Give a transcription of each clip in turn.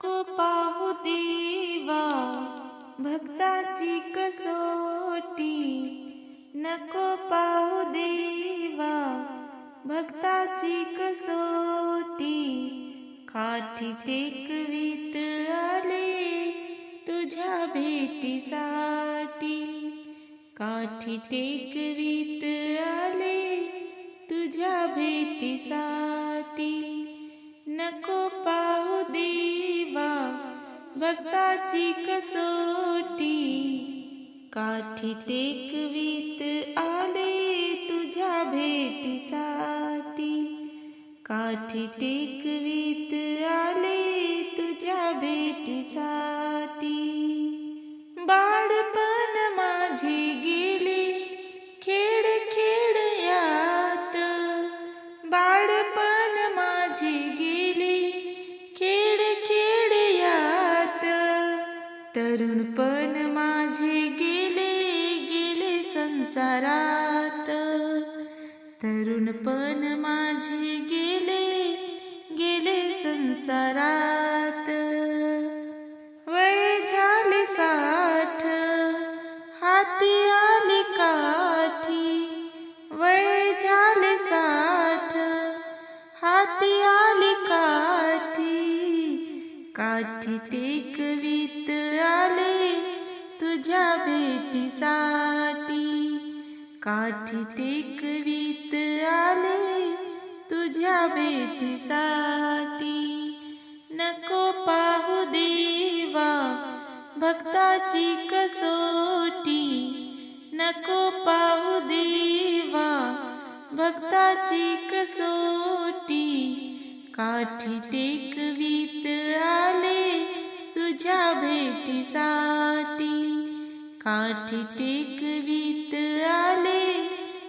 नको पाहू देवा भक्ताची कसोटी, नको पाहू देवा भक्ताची कसोटी। काठी टेकवीत आले तुझ्या भेटीसाठी, काठी टेकवीत आले तुझ्या भेटीसाठी। नको पाहू देवा भक्ताची कसोटी, काठी टेकवीत आले तुझ्या भेटीसाठी, काठी टेकवीत आले तुझ्या भेटीसाठी। बाळपण माझे गेले खेड खेड्यात, बाळपण माझे गेले खेड खेड्यात। तरुणपण माझे गेले गेले संसारात, तरुणपण माझे गेले गेले संसारात। वय झाले 60 हाती आली काठी, वय झाले 60 हाती आली काठी। काठी टेकवीत आले तुझ्या भेटीसाठी, काठी टेकवीत आले तुझ्या भेटीसाठी। नको पाहू देवा भक्ताची कसोटी, नको पाहू देवा भक्ताची कसोटी। काठी टेकवीत आले तुझ्या भेटीसाठी, काठी टेकवीत आले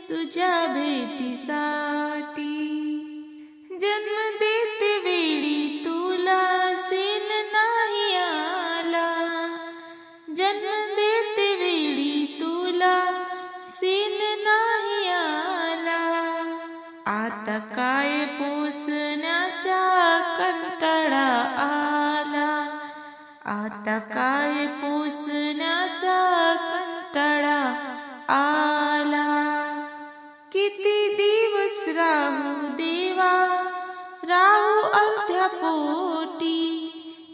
तुझ्या भेटीसाठी। जन्म देते वेळी तुला सीन नाही आला, जन्म देते वेळी तुला सीन नाही आला। आता काय पोसण्याचा कंटाळा आला, आता काय पोसण्याचा कंटाळा आला। किती दिवस राहू देवा राहू अर्ध्या पोटी,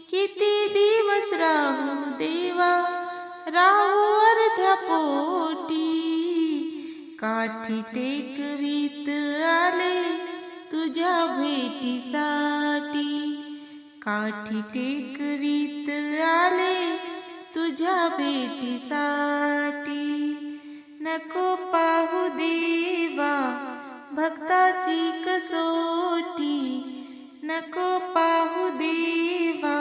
किती दिवस राहू देवा राहू अर्ध्या पोटी। काठी टेकवीत आले तुझ्या भेटीसाठी, काठी टेकवीत आले तुझ्या भेटीसाठी। नको पाहू देवा भक्ताची कसोटी, नको पाहू देवा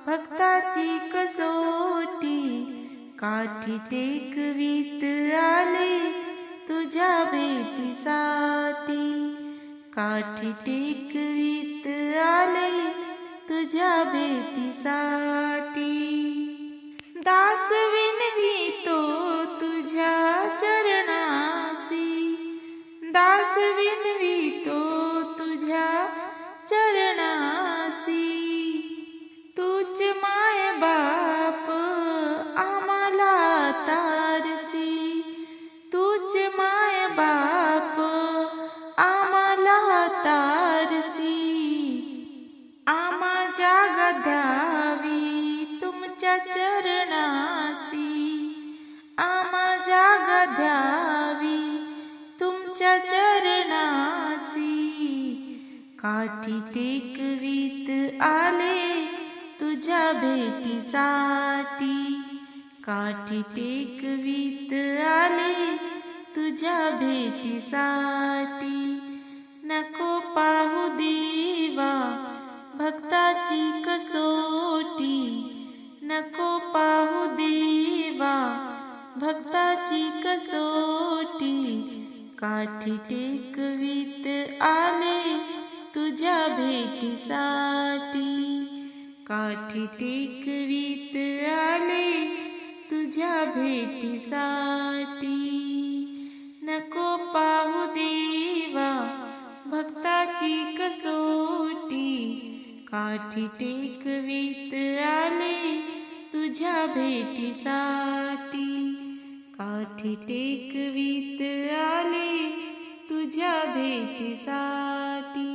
भक्ताची कसोटी। काठी टेकवीत आले तुझ्या भेटीसाठी, काठी टेकवीत आले तुझ्या भेटीसाठी। दास विनवितो तुझ्या चरणासी, दास विनवितो तुझ्या चरणासी। तूच माय बाप आम्हाला तारसी, तूच माय बाप आम्हाला तारसी। आम्हा जागा द्यावी तुमच्या चरणासी, आम्हा जागा द्यावी तुमच्या चरणासी। काठी टेकवीत आले तुझ्या भेटीसाठी, काठी टेकवीत आले तुझ्या भेटीसाठी। नको पाहू देवा भक्ताची कसोटी, नको पाहू देवा भक्ताची कसोटी। काठी टेकवीत आले तुझ्या भेटीसाठी, काठी टेकवीत आले तुझ्या भेटीसाठी। नको पाहू देवा भक्ताची कसोटी, काठी टेकवीत आले तुझ्या भेटीसाठी, काठी टेकवीत आले तुझ्या भेटीसाठी.